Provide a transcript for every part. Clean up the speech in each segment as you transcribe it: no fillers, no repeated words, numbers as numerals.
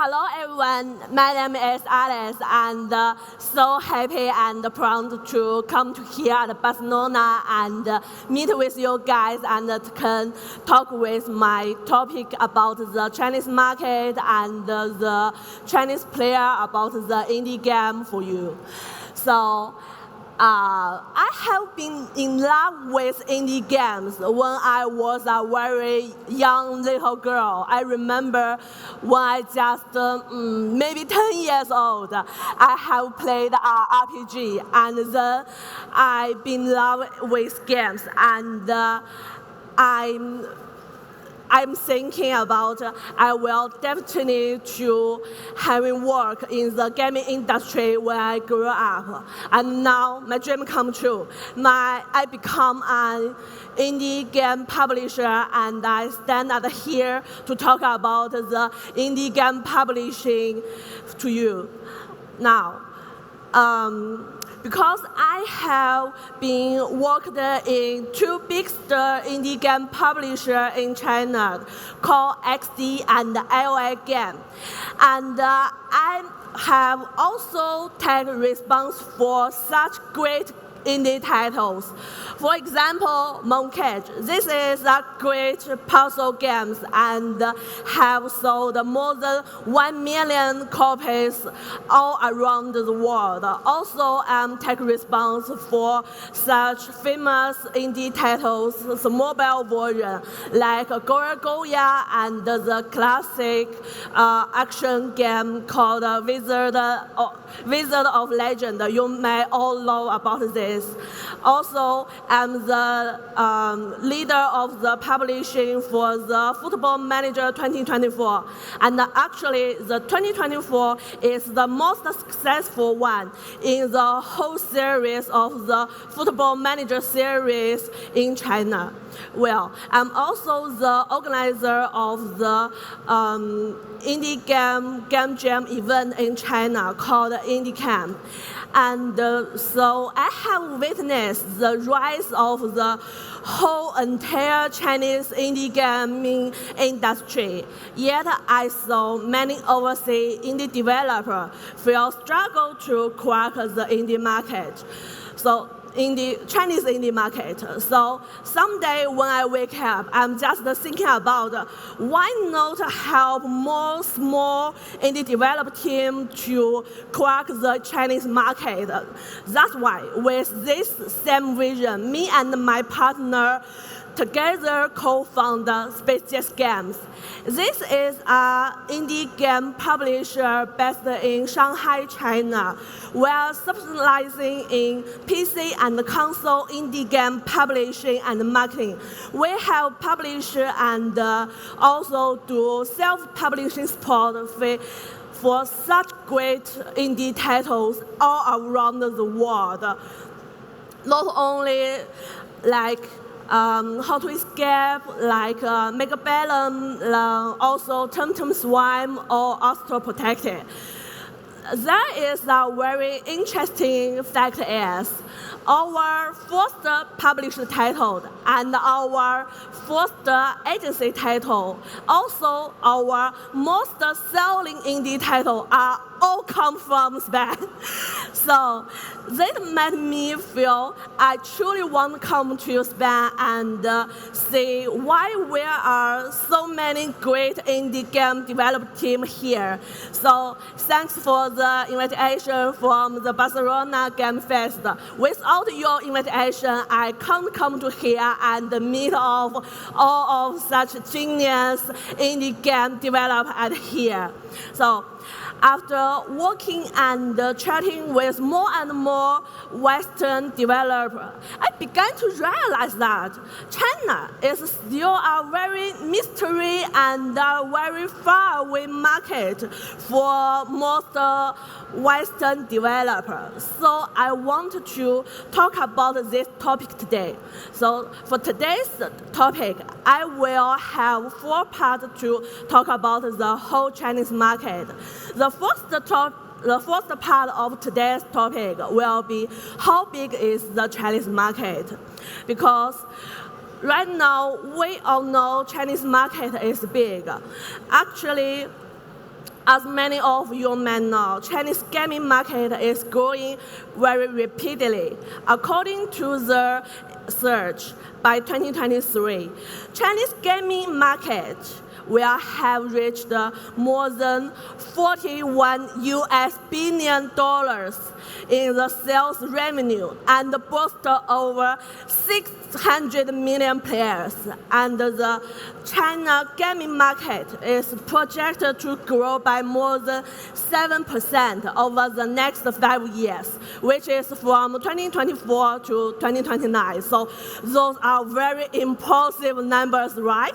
Hello everyone, my name is Alice and so happy and proud to come to here at Barcelona and meet with you guys and can talk with my topic about the Chinese market and the Chinese player about the indie game for you. So, I have been in love with indie games when I was a very young little girl. I remember when I just maybe 10 years old, I have played RPG, and then I've been in love with games, and I'm thinking about I will definitely to having work in the gaming industry when I grew up. And now my dream come true. I become an indie game publisher and I stand out here to talk about the indie game publishing to you. Now, because I have been worked in two big indie game publishers in China called XD and AOA Game. And I have also taken response for such great indie titles. For example, Marke. This is a great puzzle game and have sold more than 1 million copies all around the world. Also, take response for such famous indie titles, the mobile version like Goya and the classic action game called Wizard of Legend. You may all know about this. Also, I'm the leader of the publishing for the Football Manager 2024. And actually, the 2024 is the most successful one in the whole series of the Football Manager series in China. Well, I'm also the organizer of the indie game jam event in China called Indie Camp. And so I have witnessed the rise of the whole entire Chinese indie gaming industry. Yet I saw many overseas indie developers feel struggle to crack the indie market. So in the Chinese indie market. So someday when I wake up, I'm just thinking about why not help more small indie developer team to crack the Chinese market. That's why with this same vision, me and my partner together co-founded SpaceJazz Games. This is an indie game publisher based in Shanghai, China. We are specializing in PC and console indie game publishing and marketing. We have published and also do self-publishing support for such great indie titles all around the world. Not only like How to Escape, like Mega Bellum, also Temtem Swim or Astro Protected. There is a very interesting fact is our first published title and our first agency title, also our most selling indie title are all come from Spain. So that made me feel I truly want to come to Spain and see why there are so many great indie game development team here. So thanks for the invitation from the Barcelona Game Fest. Without your invitation, I can't come to here and meet all of such genius indie game developers at here. So after working and chatting with more and more Western developers, I began to realize that China is still a very mystery and a very far away market for most Western developers. So I want to talk about this topic today. So for today's topic, I will have 4 parts to talk about the whole Chinese market. The first part of today's topic will be how big is the Chinese market? Because right now, we all know Chinese market is big. Actually, As many of you may know, Chinese gaming market is growing very rapidly. According to the search, by 2023, Chinese gaming market will have reached more than $41 billion in the sales revenue and boast over 600 million players. And the China gaming market is projected to grow by more than 7% over the next 5 years, which is from 2024 to 2029. So those are very impressive numbers, right?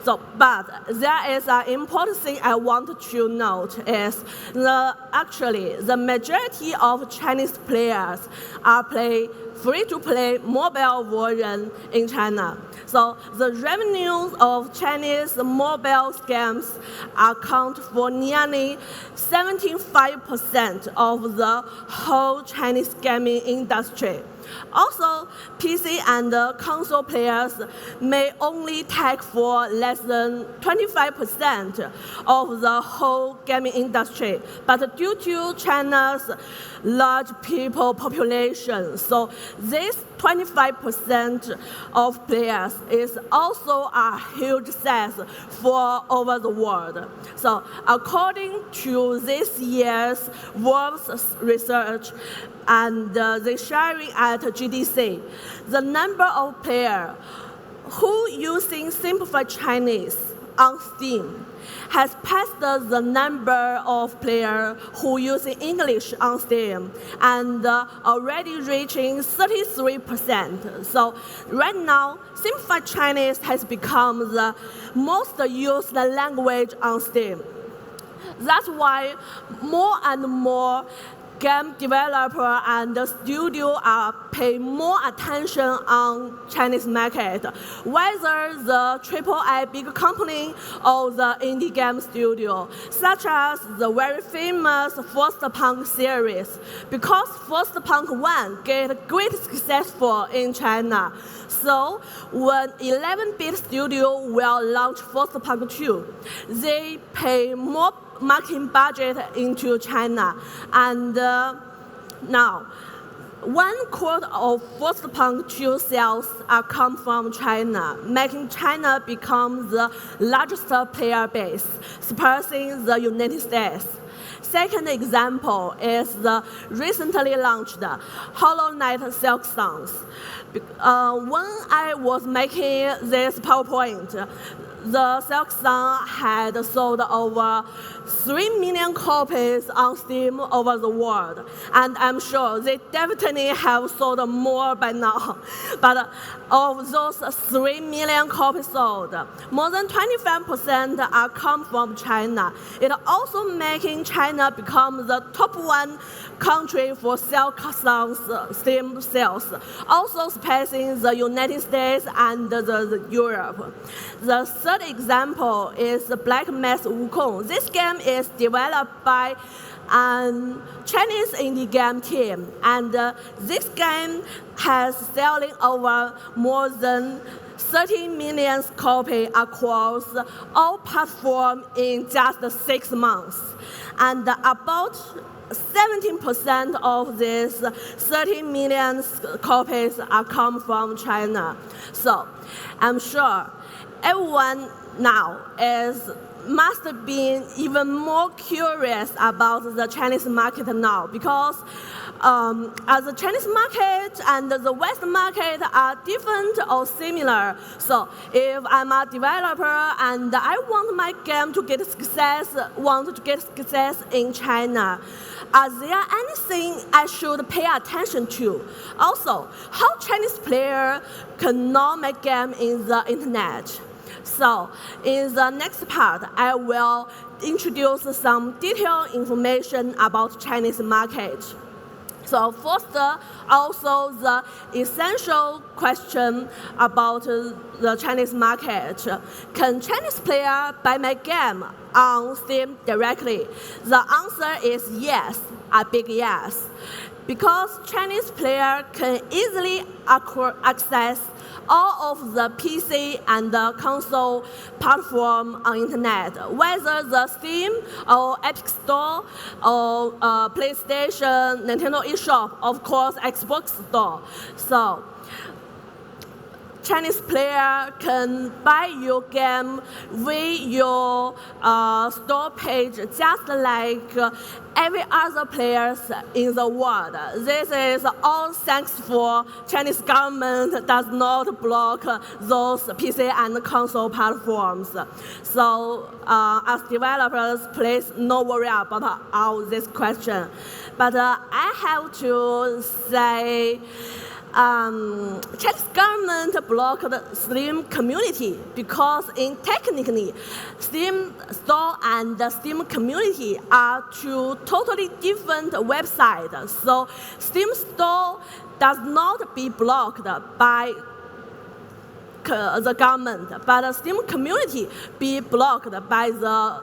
But there is an important thing I want to note is actually the majority of Chinese players are free-to-play mobile version in China. So the revenues of Chinese mobile games account for nearly 75% of the whole Chinese gaming industry. Also, PC and console players may only take for less than 25% of the whole gaming industry, but due to China's large people population, so this 25% of players is also a huge size for over the world. So according to this year's World Research and the sharing at GDC, the number of players who using simplified Chinese on Steam has passed the number of players who using English on Steam and already reaching 33%. So right now, simplified Chinese has become the most used language on Steam. That's why more and more game developer and studio are paying more attention on Chinese market, whether the AAA big company or the indie game studio, such as the very famous Frostpunk series, because Frostpunk 1 get great successful in China. So when 11-bit studio will launch Frostpunk 2, they pay more marketing budget into China, and now 1/4 of Frostpunk 2 sales are come from China, making China become the largest player base, surpassing the United States. Second example is the recently launched Hollow Knight Silk Songs. When I was making this PowerPoint, the Silk Song had sold over 3 million copies on Steam over the world, and I'm sure they definitely have sold more by now. But of those 3 million copies sold, more than 25% are come from China. It also making China become the top 1 country for Silk Song's Steam sales, also surpassing the United States and the Europe. The third example is the Black Mass Wukong. This game is developed by a Chinese indie game team, and this game has selling over more than 30 million copies across all platforms in just 6 months. And about 17% of these 30 million copies are come from China. So I'm sure everyone now must be even more curious about the Chinese market now, because as the Chinese market and the Western market are different or similar. So if I'm a developer and I want my game to get success in China, are there anything I should pay attention to? Also, how Chinese players can know my game in the internet? So in the next part, I will introduce some detailed information about Chinese market. So first, also the essential question about the Chinese market. Can Chinese player buy my game on Steam directly? The answer is yes, a big yes. Because Chinese player can easily access all of the PC and the console platform on internet, whether the Steam or Epic Store or PlayStation, Nintendo eShop, of course, Xbox Store. So Chinese player can buy your game with your store page just like every other players in the world. This is all thanks for Chinese government does not block those PC and console platforms. So as developers, please no worry about all this question. But I have to say, Chinese government blocked the Steam community because technically, Steam Store and the Steam community are two totally different websites. So Steam Store does not be blocked by the government, but the Steam community be blocked by the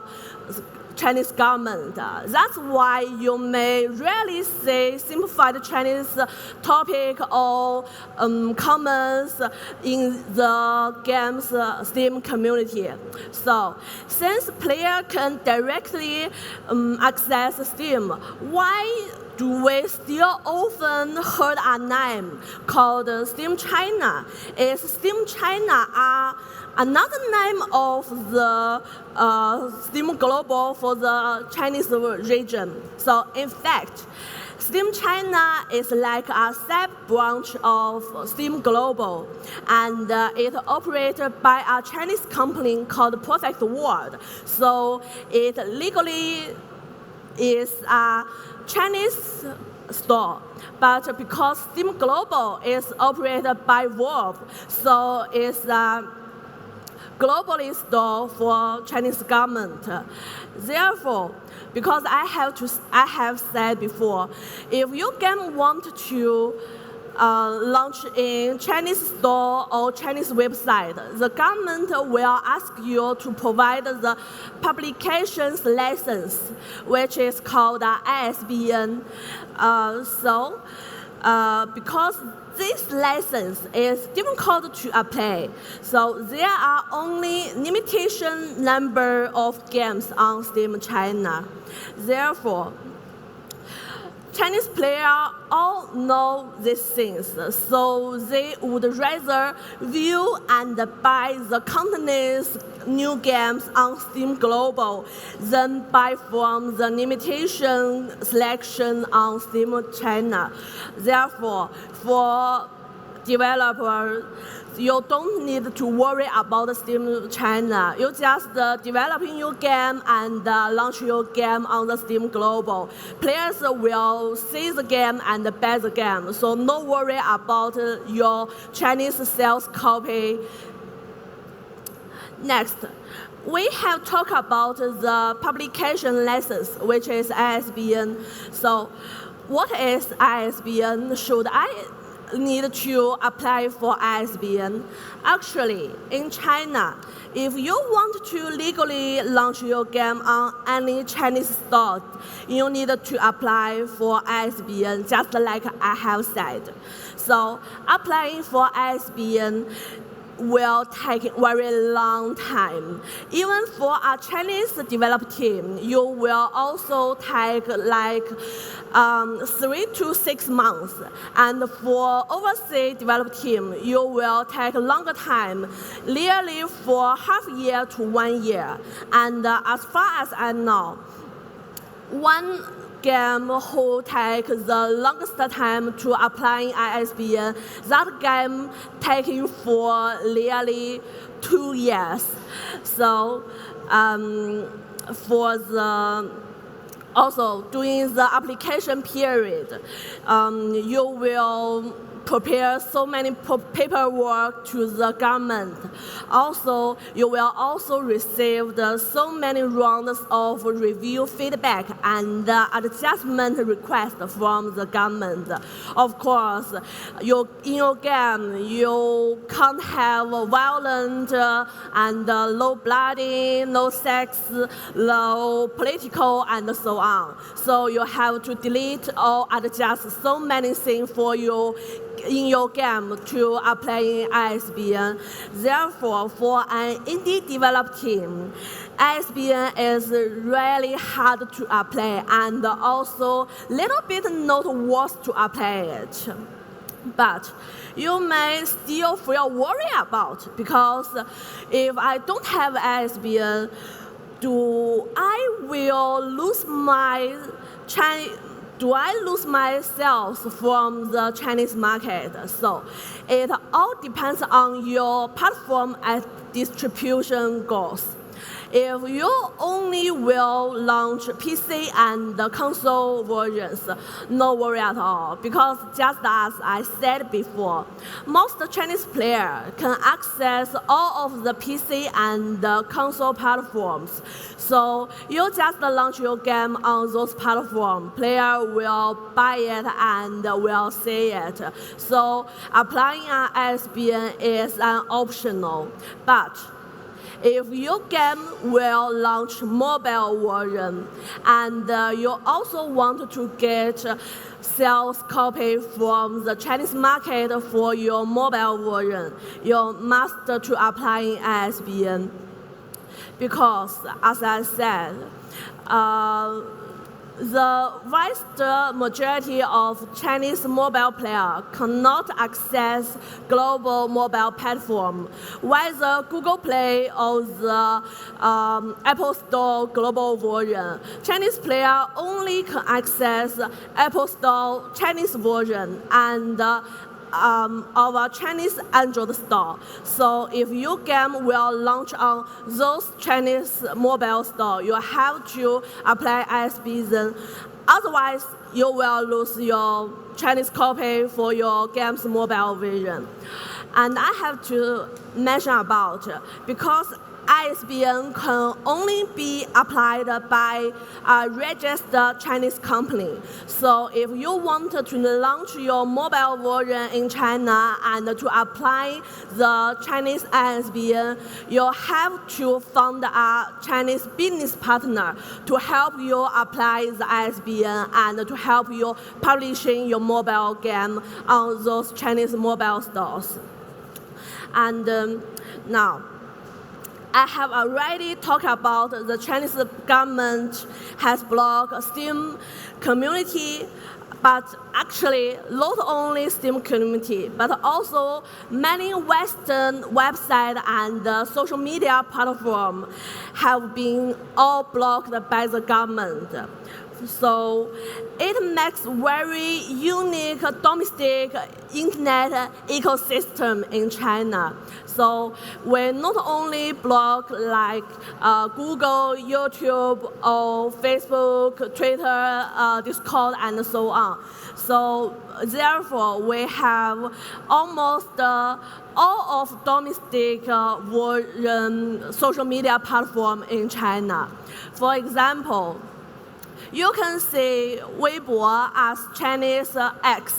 Chinese government. That's why you may rarely see simplified Chinese topic or comments in the game's Steam community. So, since player can directly access Steam, why do we still often heard a name called Steam China? Is Steam China another name of the Steam Global for the Chinese region? So in fact, Steam China is like a sub-branch of Steam Global, and it operated by a Chinese company called Perfect World. So it legally is a Chinese store, but because Steam Global is operated by Valve, so it's a globally store for Chinese government. Therefore, because I have said before, if your game want to launch in Chinese store or Chinese website, the government will ask you to provide the publications license, which is called ISBN. Because this license is difficult to apply, so there are only limitation number of games on Steam China. Therefore, Chinese players all know these things, so they would rather view and buy the company's new games on Steam Global than buy from the limitation selection on Steam China. Therefore, for developers, you don't need to worry about Steam China. You just developing your game and launch your game on the Steam Global. Players will see the game and buy the game, so no worry about your Chinese sales copy. Next, we have talked about the publication license, which is ISBN. So, what is ISBN? Should I need to apply for ISBN? Actually, in China, if you want to legally launch your game on any Chinese store, you need to apply for ISBN, just like I have said. So, applying for ISBN will take a very long time. Even for a Chinese developed team, you will also take like 3 to 6 months. And for overseas developed team, you will take a longer time, nearly for half a year to 1 year. And as far as I know, one game who take the longest time to applying ISBN, that game taking for nearly 2 years. So for the also during the application period, you will prepare so many paperwork to the government. Also, you will also receive so many rounds of review feedback and adjustment requests from the government. Of course, in your game, you can't have violent and low bloody, no sex, low political, and so on. So you have to delete or adjust so many things for your in your game to apply in ISBN. Therefore, for an indie developed team, ISBN is really hard to apply and also little bit not worth to apply it. But you may still feel worried about, because if I don't have ISBN, do I lose my sales from the Chinese market? So it all depends on your platform and distribution goals. If you only will launch PC and console versions, no worry at all, because just as I said before, most Chinese players can access all of the PC and console platforms. So you just launch your game on those platforms, players will buy it and will see it. So applying an ISBN is an optional. But if your game will launch mobile version and you also want to get sales copy from the Chinese market for your mobile version, you must to apply in ISBN. Because, as I said, the vast majority of Chinese mobile players cannot access global mobile platform, whether Google Play or the Apple Store global version. Chinese players only can access Apple Store Chinese version and our Chinese Android store. So if your game will launch on those Chinese mobile store, you have to apply ISBN. Otherwise, you will lose your Chinese copy for your game's mobile version. And I have to mention about, because ISBN can only be applied by a registered Chinese company. So if you want to launch your mobile version in China and to apply the Chinese ISBN, you have to find a Chinese business partner to help you apply the ISBN and to help you publishing your mobile game on those Chinese mobile stores. And now, I have already talked about the Chinese government has blocked Steam community, but actually not only Steam community, but also many Western websites and social media platforms have been all blocked by the government. So it makes very unique domestic internet ecosystem in China. So we not only block like Google, YouTube, or Facebook, Twitter, Discord, and so on. So therefore, we have almost all of domestic social media platform in China. For example, you can see Weibo as Chinese X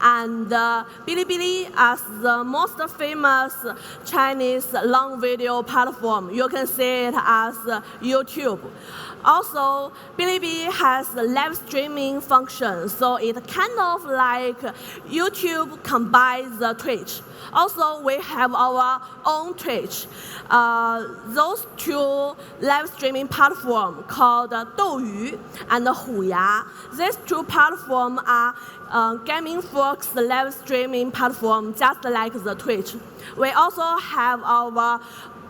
and Bilibili as the most famous Chinese long video platform. You can see it as YouTube. Also, Bilibili has live streaming function, so it kind of like YouTube combines the Twitch. Also, we have our own Twitch. Those two live streaming platforms called Douyu and Huya. These two platforms are gaming folks live streaming platform, just like the Twitch. We also have our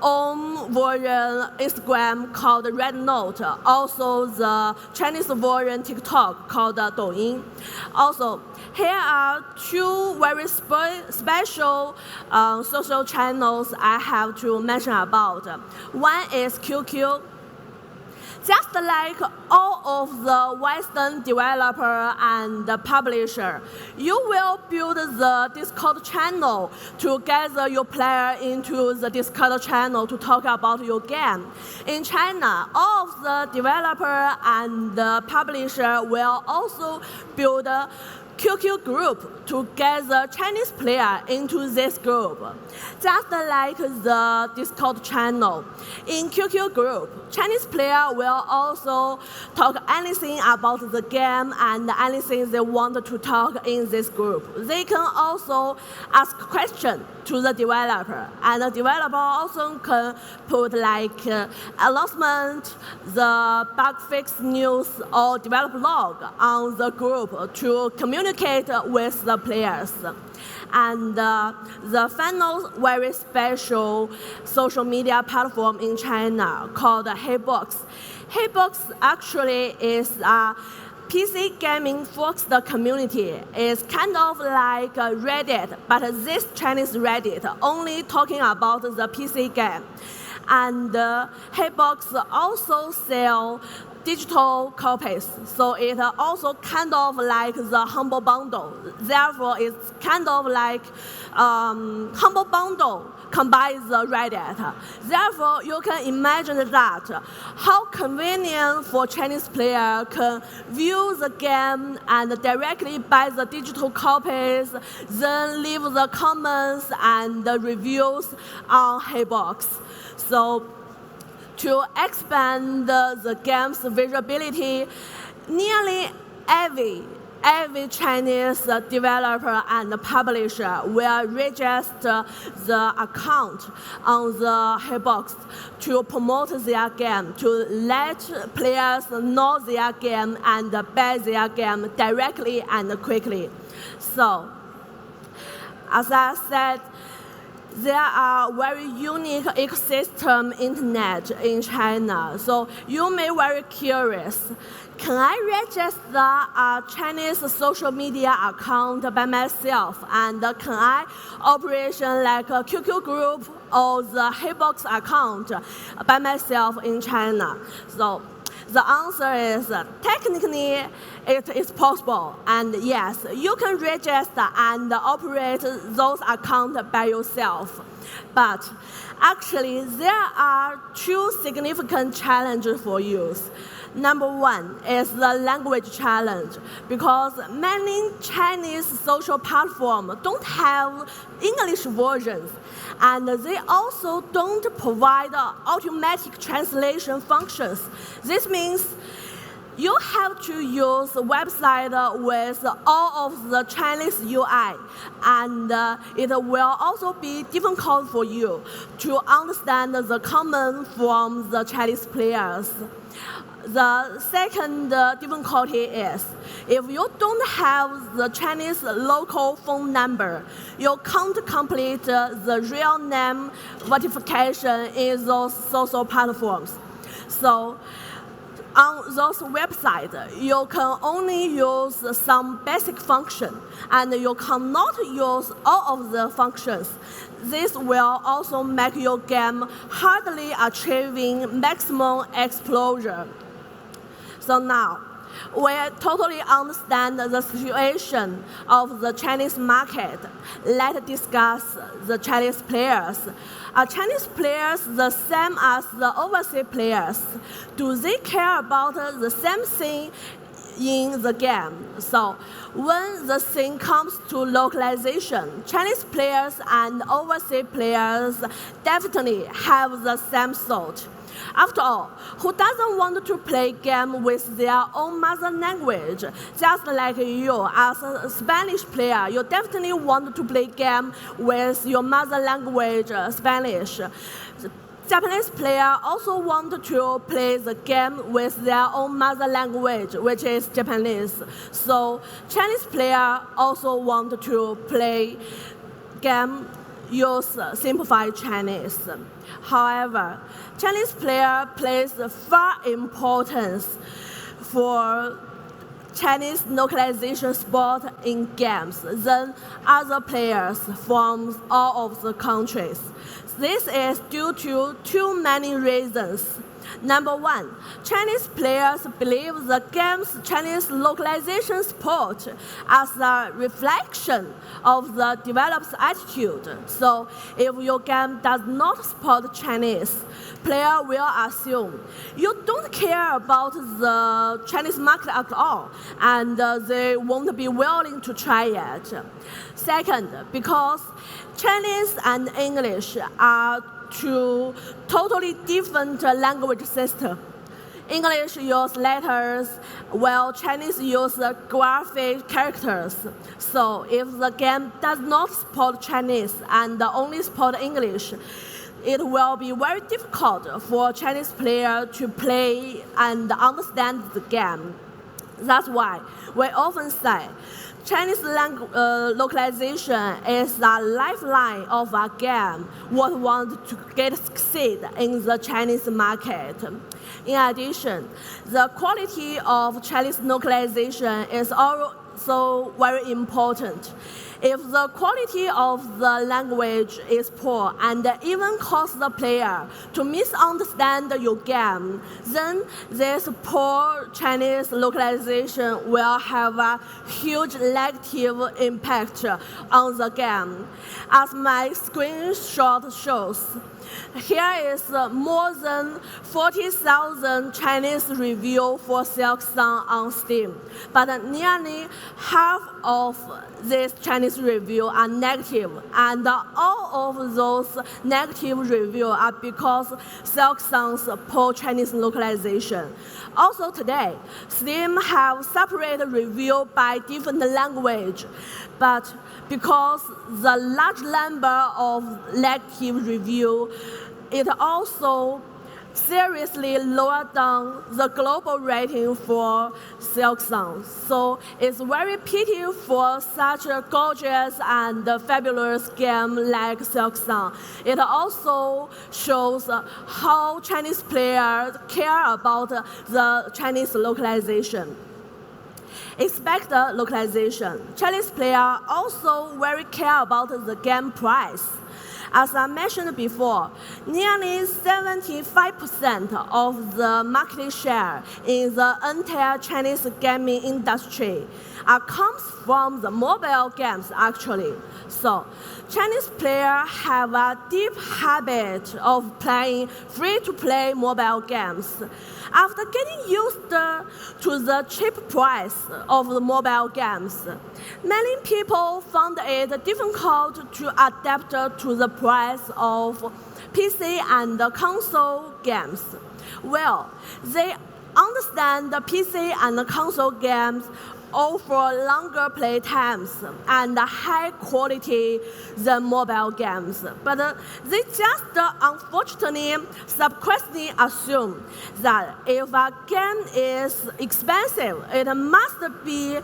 own version Instagram called Red Note, also the Chinese version TikTok called Douyin. Also, here are two very special social channels I have to mention about. One is QQ. Just like all of the Western developer and publisher, you will build the Discord channel to gather your player into the Discord channel to talk about your game. In China, all of the developer and the publisher will also build QQ group to get the Chinese player into this group. Just like the Discord channel. In QQ group, Chinese player will also talk anything about the game and anything they want to talk in this group. They can also ask questions to the developer, and the developer also can put like announcement, the bug fix news, or develop log on the group to communicate with the players. And the final very special social media platform in China called Heybox. Heybox actually is a PC gaming focused community. Is kind of like Reddit, but this Chinese Reddit only talking about the PC game. And Heybox also sell digital copies, so it also kind of like the Humble Bundle. Therefore, it's kind of like Humble Bundle combines the Reddit. Therefore, you can imagine that how convenient for Chinese player can view the game and directly buy the digital copies, then leave the comments and the reviews on Heybox. So to expand the game's visibility, nearly every Chinese developer and publisher will register the account on the Heybox to promote their game, to let players know their game and buy their game directly and quickly. So, as I said, there are very unique ecosystem internet in China. So you may be very curious, can I register a Chinese social media account by myself? And can I operation like a QQ group or the Heybox account by myself in China? So the answer is technically it is possible, and yes, you can register and operate those accounts by yourself. But actually, there are two significant challenges for you. Number one is the language challenge, because many Chinese social platforms don't have English versions, and they also don't provide automatic translation functions. This means you have to use a website with all of the Chinese UI, and it will also be difficult for you to understand the comment from the Chinese players. The second difficulty is, if you don't have the Chinese local phone number, you can't complete the real name verification in those social platforms. So, on those websites, you can only use some basic function, and you cannot use all of the functions. This will also make your game hardly achieving maximum exposure. So now, we totally understand the situation of the Chinese market. Let's discuss the Chinese players. Are Chinese players the same as the overseas players? Do they care about the same thing in the game? So when the thing comes to localization, Chinese players and overseas players definitely have the same thought. After all, who doesn't want to play game with their own mother language? Just like you, as a Spanish player, you definitely want to play game with your mother language, Spanish. Japanese players also want to play the game with their own mother language, which is Japanese. So Chinese players also want to play game use simplified Chinese. However, Chinese player plays far importance for Chinese localization sport in games than other players from all of the countries. This is due to too many reasons. Number one, Chinese players believe the game's Chinese localization support as a reflection of the developer's attitude. So if your game does not support Chinese, player will assume you don't care about the Chinese market at all, and they won't be willing to try it. Second, because Chinese and English are two totally different language systems. English uses letters, while Chinese use graphic characters. So if the game does not support Chinese and only support English, it will be very difficult for Chinese players to play and understand the game. That's why we often say Chinese localization is the lifeline of a game what wants to succeed in the Chinese market. In addition, the quality of Chinese localization is also very important. If the quality of the language is poor and even cause the player to misunderstand your game, then this poor Chinese localization will have a huge negative impact on the game. As my screenshot shows, here is more than 40,000 Chinese reviews for Silk Song on Steam, but nearly half of these Chinese reviews are negative, and all of those negative reviews are because Silk Song's poor Chinese localization. Also today, Steam have separate review by different language, but because the large number of negative reviews, it also seriously lowered down the global rating for Silk Song. So it's very pity for such a gorgeous and fabulous game like Silk Song. It also shows how Chinese players care about the Chinese localization. Expect the localization. Chinese players also very care about the game price. As I mentioned before, nearly 75% of the market share in the entire Chinese gaming industry comes from the mobile games, actually. So, Chinese players have a deep habit of playing free-to-play mobile games. After getting used to the cheap price of the mobile games, many people found it difficult to adapt to the price of PC and console games. Well, they understand the PC and console games offer longer play times and high quality than mobile games. But they just unfortunately subconsciously assume that if a game is expensive, it must be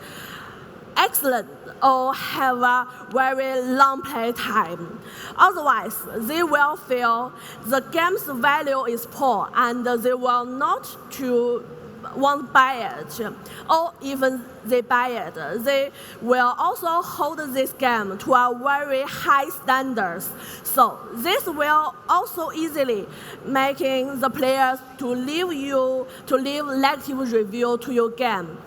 excellent or have a very long play time. Otherwise, they will feel the game's value is poor and they will not want to buy it, or even they buy it, they will also hold this game to a very high standards. So this will also easily making the players to leave negative review to your game.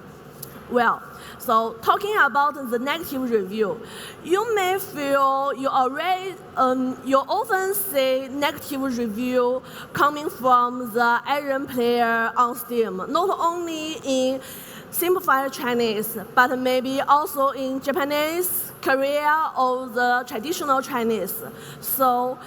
Well, so talking about the negative review, you may feel you often see negative review coming from the Asian player on Steam, not only in simplified Chinese, but maybe also in Japanese, Korea, or the traditional Chinese. So,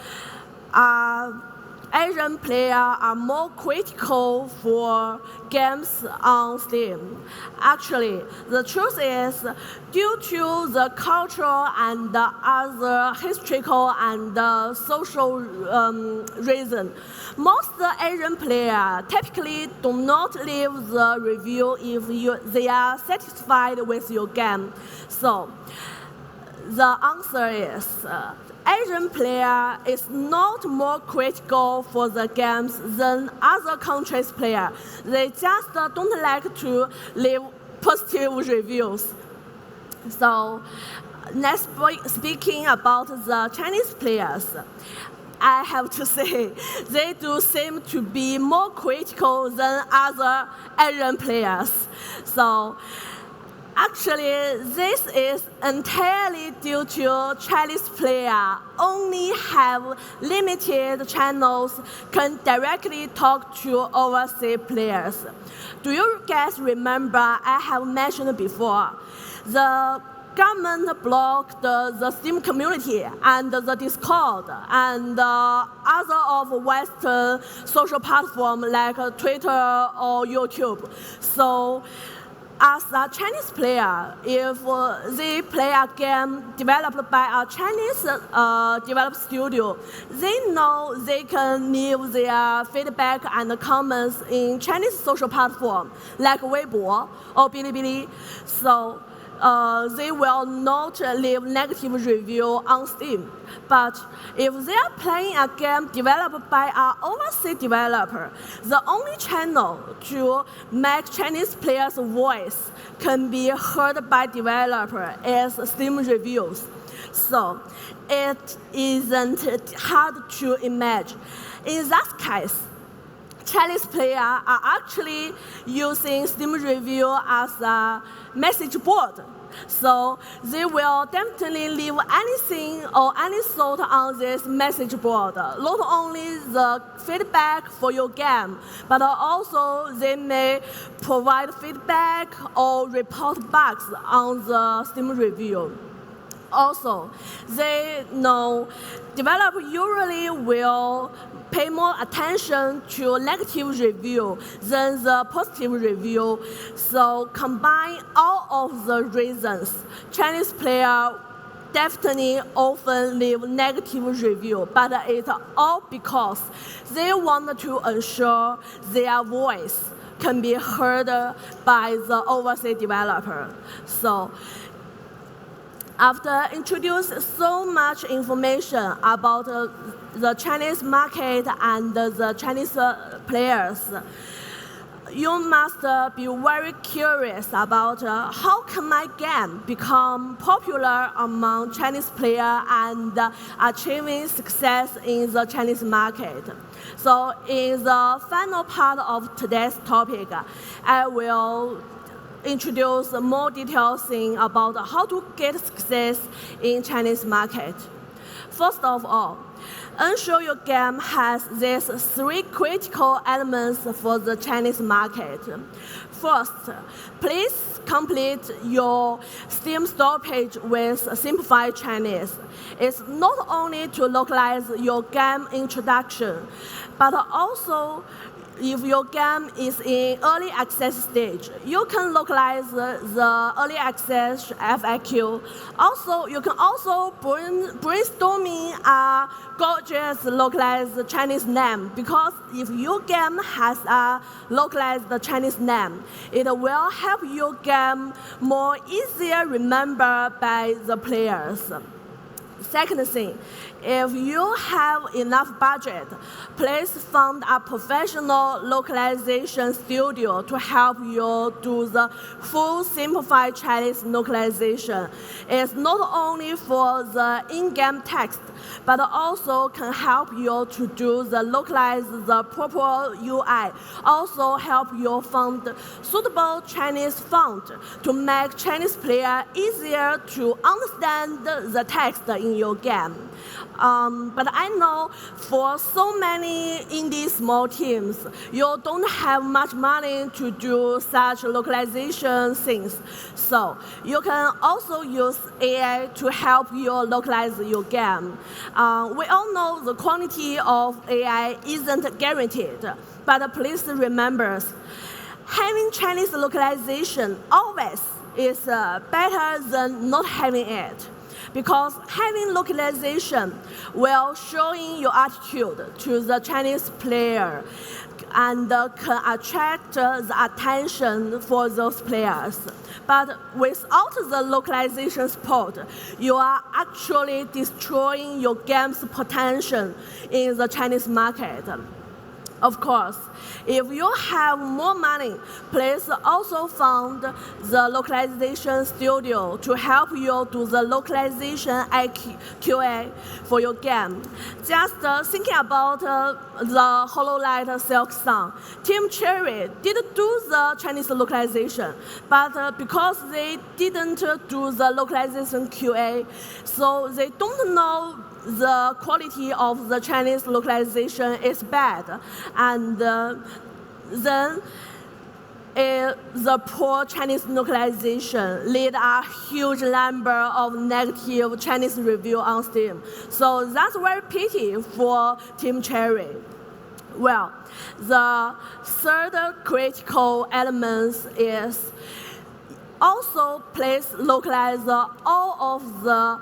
Asian players are more critical for games on Steam. Actually, the truth is, due to the cultural and other historical and social reasons, most Asian players typically do not leave the review if they are satisfied with your game. So, the answer is, Asian player is not more critical for the games than other countries' player. They just don't like to leave positive reviews. So, next speaking about the Chinese players. I have to say, they do seem to be more critical than other Asian players. So actually, this is entirely due to Chinese players only have limited channels can directly talk to overseas players. Do you guys remember I have mentioned before, the government blocked the Steam community and the Discord and other of Western social platforms like Twitter or YouTube. So as a Chinese player, if they play a game developed by a Chinese developed studio, they know they can leave their feedback and comments in Chinese social platforms like Weibo or Bilibili. So they will not leave negative review on Steam. But if they are playing a game developed by an overseas developer, the only channel to make Chinese players' voice can be heard by developer is Steam reviews. So it isn't hard to imagine. In that case, Chinese players are actually using Steam review as a message board. So they will definitely leave anything or any thought on this message board. Not only the feedback for your game, but also they may provide feedback or report bugs on the Steam review. Also, they know developers usually will pay more attention to negative review than the positive review. So combine all of the reasons, Chinese players definitely often leave negative review, but it's all because they want to ensure their voice can be heard by the overseas developer. So after introducing so much information about the Chinese market and the Chinese players, you must be very curious about how can my game become popular among Chinese players and achieving success in the Chinese market. So in the final part of today's topic, I will introduce more detailed things about how to get success in Chinese market. First of all, ensure your game has these three critical elements for the Chinese market. First, please complete your Steam store page with simplified Chinese. It's not only to localize your game introduction, but also if your game is in early access stage, you can localize the early access FAQ. Also, you can also brainstorming a gorgeous localized Chinese name, because if your game has a localized Chinese name, it will help your game more easier remembered by the players. Second thing, if you have enough budget, please find a professional localization studio to help you do the full simplified Chinese localization. It's not only for the in-game text, but also can help you to do the localize the proper UI. Also help you find suitable Chinese font to make Chinese player easier to understand the text in your game. But I know for so many indie small teams, you don't have much money to do such localization things. So you can also use AI to help you localize your game. We all know the quality of AI isn't guaranteed, but please remember, having Chinese localization always is better than not having it. Because having localization will showing your attitude to the Chinese player and can attract the attention for those players. But without the localization support, you are actually destroying your game's potential in the Chinese market. Of course, if you have more money, please also fund the localization studio to help you do the localization QA for your game. Just thinking about the HoloLight Silk Song, Team Cherry did do the Chinese localization, but because they didn't do the localization QA, so they don't know the quality of the Chinese localization is bad, and then the poor Chinese localization lead a huge number of negative Chinese review on Steam. So that's very pity for Team Cherry. Well, the third critical element is also please localize all of the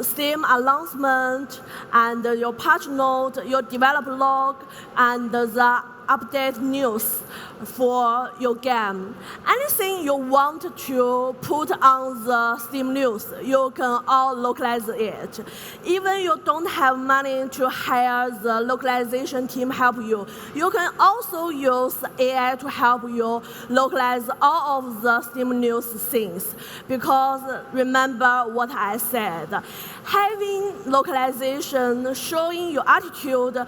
Steam announcement and your patch note, your develop log, and the update news for your game. Anything you want to put on the Steam news, you can all localize it. Even you don't have money to hire the localization team help you, you can also use AI to help you localize all of the Steam news things. Because remember what I said, having localization showing your attitude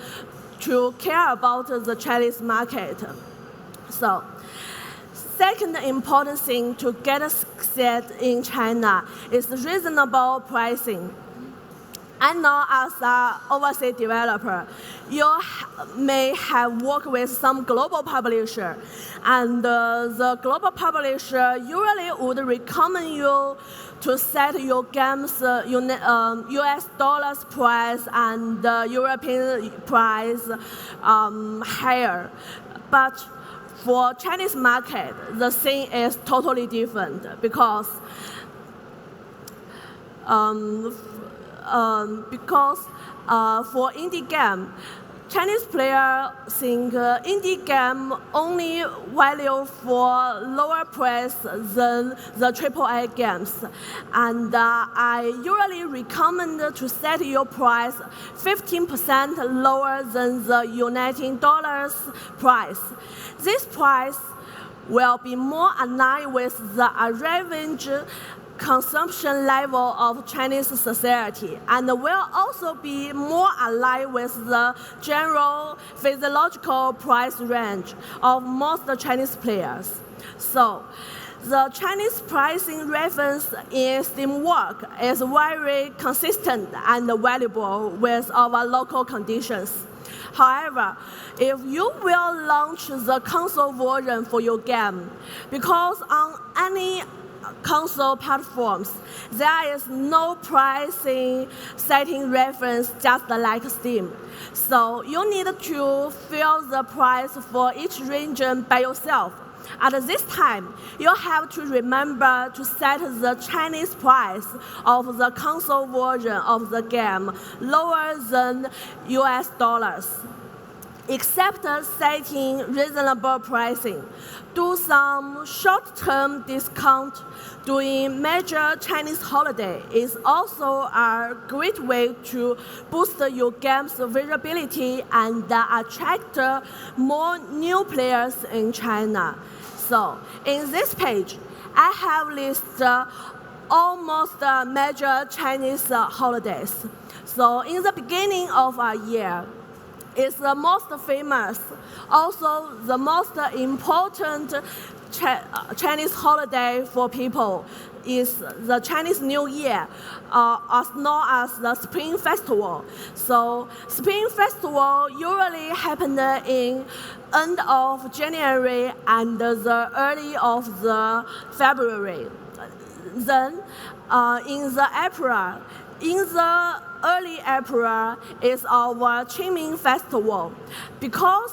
to care about the Chinese market. So, second important thing to get success in China is reasonable pricing. I know as an overseas developer, you may have worked with some global publisher, and the global publisher usually would recommend you to set your game's US dollars price and European price higher. But for Chinese market, the thing is totally different because for indie game, Chinese players think indie game only value for lower price than the AAA games. And I usually recommend to set your price 15% lower than the United Dollars price. This price will be more aligned with the average consumption level of Chinese society and will also be more aligned with the general physiological price range of most Chinese players. So, the Chinese pricing reference in Steamwork is very consistent and valuable with our local conditions. However, if you will launch the console version for your game, because on any console platforms, there is no pricing setting reference just like Steam. So you need to fill the price for each region by yourself. At this time, you have to remember to set the Chinese price of the console version of the game lower than US dollars. Except setting reasonable pricing, do some short-term discount during major Chinese holiday is also a great way to boost your game's visibility and attract more new players in China. So, in this page, I have listed almost major Chinese holidays. So, in the beginning of a year, is the most famous, also the most important Chinese holiday for people is the Chinese New Year, as known as the Spring Festival. So Spring Festival usually happened in end of January and the early of the February. Then in the early April is our Qingming Festival. Because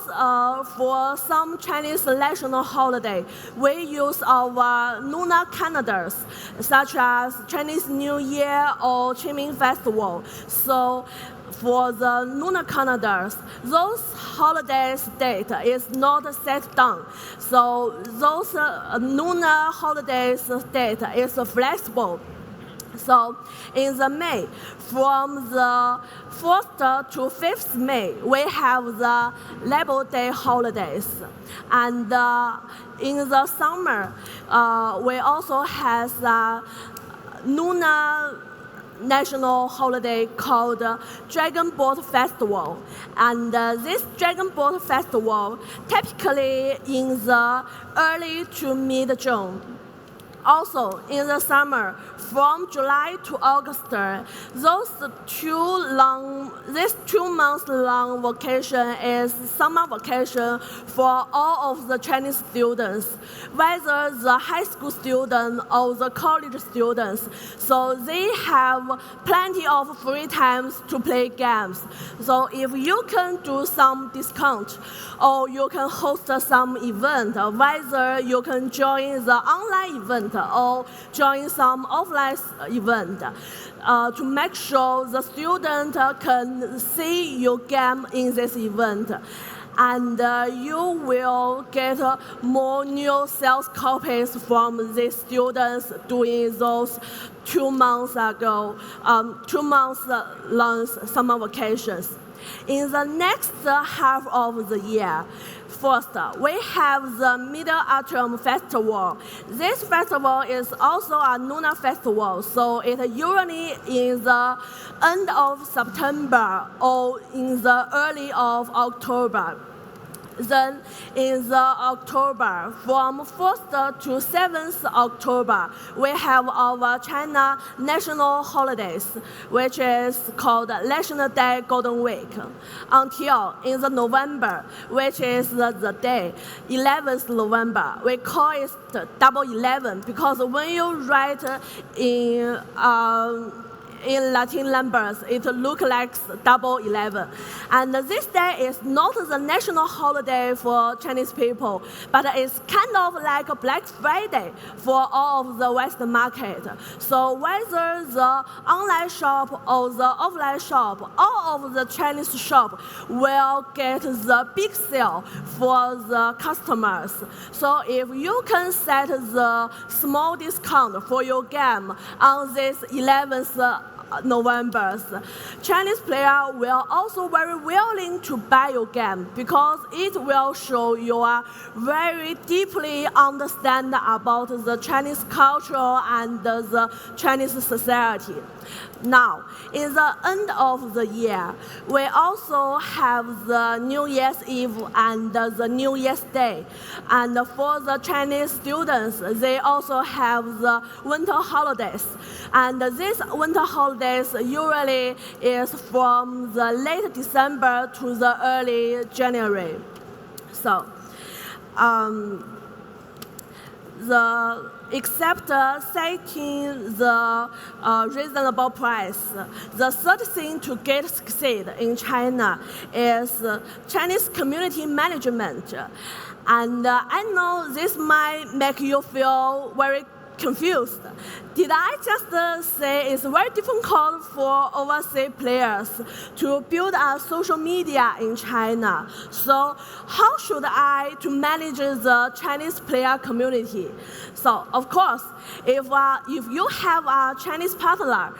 for some Chinese national holiday, we use our lunar calendars, such as Chinese New Year or Qingming Festival. So for the lunar calendars, those holidays date is not set down. So those lunar holidays date is flexible. So in the May, from the 4th to 5th May, we have the Labor Day holidays. And in the summer, we also have the lunar national holiday called Dragon Boat Festival. And this Dragon Boat Festival typically in the early to mid-June. Also, in the summer, from July to August, this 2 months long vacation is summer vacation for all of the Chinese students, whether the high school student or the college students. So they have plenty of free times to play games. So if you can do some discount, or you can host some event, whether you can join the online event or join some offline event to make sure the student can see your game in this event. And you will get more new sales copies from the students doing those 2 months ago, 2 months long summer vacations. In the next half of the year, first, we have the Mid-Autumn Festival. This festival is also a lunar festival, so it usually is the end of September or in the early of October. Then in the October, from 1st to 7th October, we have our China national holidays, which is called National Day Golden Week, until in the November, which is the day, 11th November. We call it Double 11 because when you write in Latin numbers, it looks like Double 11. And this day is not the national holiday for Chinese people, but it's kind of like a Black Friday for all of the Western market. So whether the online shop or the offline shop, all of the Chinese shop will get the big sale for the customers. So if you can set the small discount for your game on this 11th November, Chinese players will also very willing to buy your game because it will show you are very deeply understand about the Chinese culture and the Chinese society. Now, in the end of the year, we also have the New Year's Eve and the New Year's Day. And for the Chinese students, they also have the winter holidays. And these winter holidays usually is from the late December to the early January. So, except setting the reasonable price, the third thing to get succeed in China is Chinese community management. And I know this might make you feel very confused. Did I just say it's very difficult for overseas players to build a social media in China? So how should I to manage the Chinese player community? So of course, if you have a Chinese partner,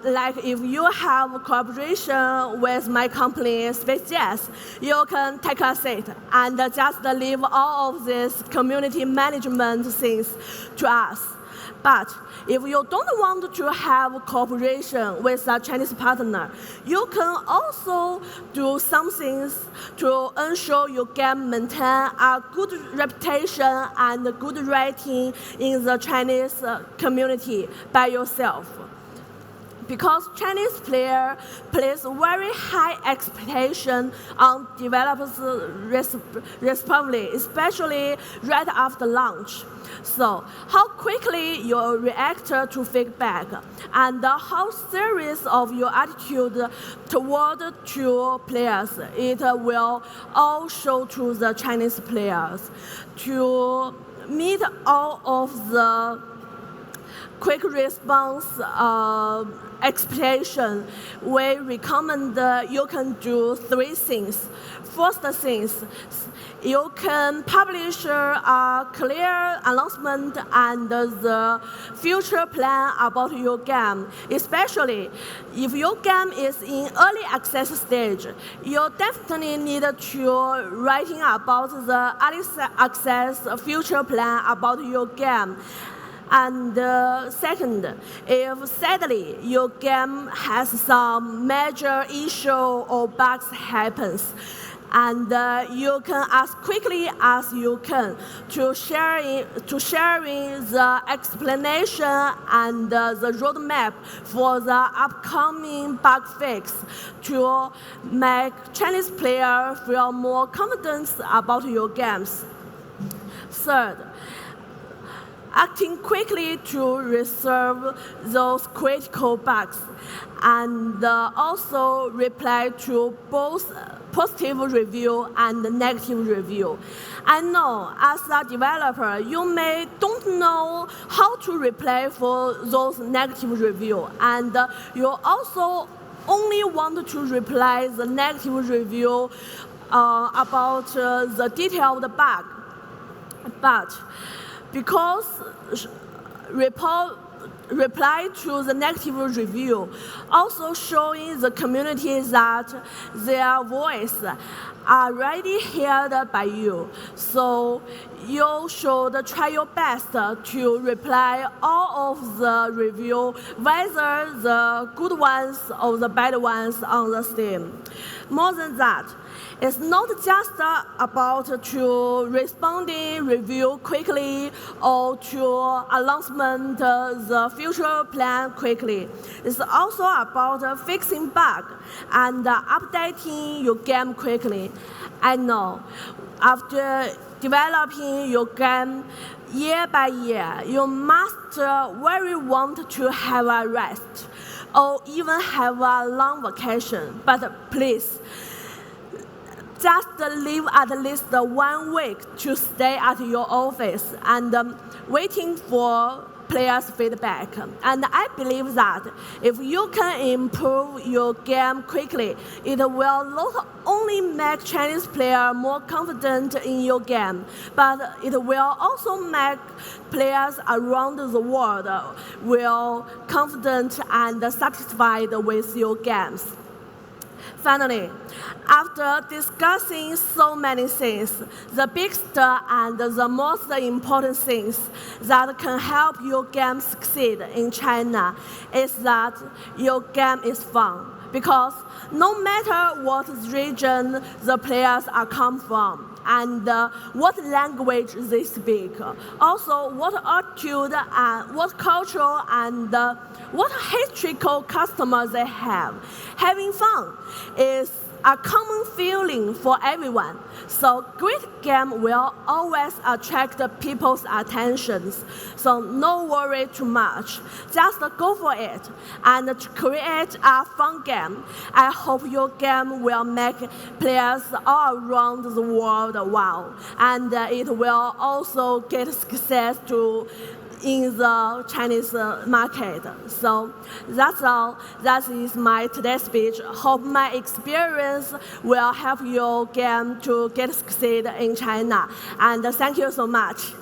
like if you have cooperation with my company SpaceJazz, you can take a seat and just leave all of this community management things to us. But if you don't want to have cooperation with a Chinese partner, you can also do some things to ensure you can maintain a good reputation and good rating in the Chinese community by yourself. Because Chinese player place very high expectation on developers' respectively, especially right after launch. So how quickly you react to feedback and how serious of your attitude toward your players, it will all show to the Chinese players. To meet all of the quick response expectation, we recommend you can do 3 things. First thing you can publish a clear announcement and the future plan about your game. Especially if your game is in early access stage, you definitely need to writing about the early access future plan about your game. And second, if sadly your game has some major issue or bugs happens, and you can as quickly as you can to sharing the explanation and the roadmap for the upcoming bug fix to make Chinese players feel more confident about your games. Third, acting quickly to resolve those critical bugs, and also reply to both positive review and negative review. I know as a developer, you may don't know how to reply for those negative review, and you also only want to reply the negative review about the detailed bug. But because reply to the negative review also showing the community that their voice are already heard by you. So you should try your best to reply all of the review, whether the good ones or the bad ones on the Steam. More than that, it's not just about to responding review quickly or to announcement the future plan quickly. It's also about fixing bug and updating your game quickly. I know after developing your game year by year, you must very want to have a rest or even have a long vacation. But please, just leave at least 1 week to stay at your office and waiting for players' feedback. And I believe that if you can improve your game quickly, it will not only make Chinese players more confident in your game, but it will also make players around the world will confident and satisfied with your games. Finally, after discussing so many things, the biggest and the most important things that can help your game succeed in China is that your game is fun. Because no matter what region the players are come from, and what language they speak, also what attitude and what cultural and what historical customers they have. Having fun is a common feeling for everyone. So great game will always attract people's attentions. So no worry too much. Just go for it and create a fun game. I hope your game will make players all around the world wow. And it will also get success in the Chinese market. So that's all. That is my today's speech. Hope my experience will help your game to get succeed in China. And thank you so much.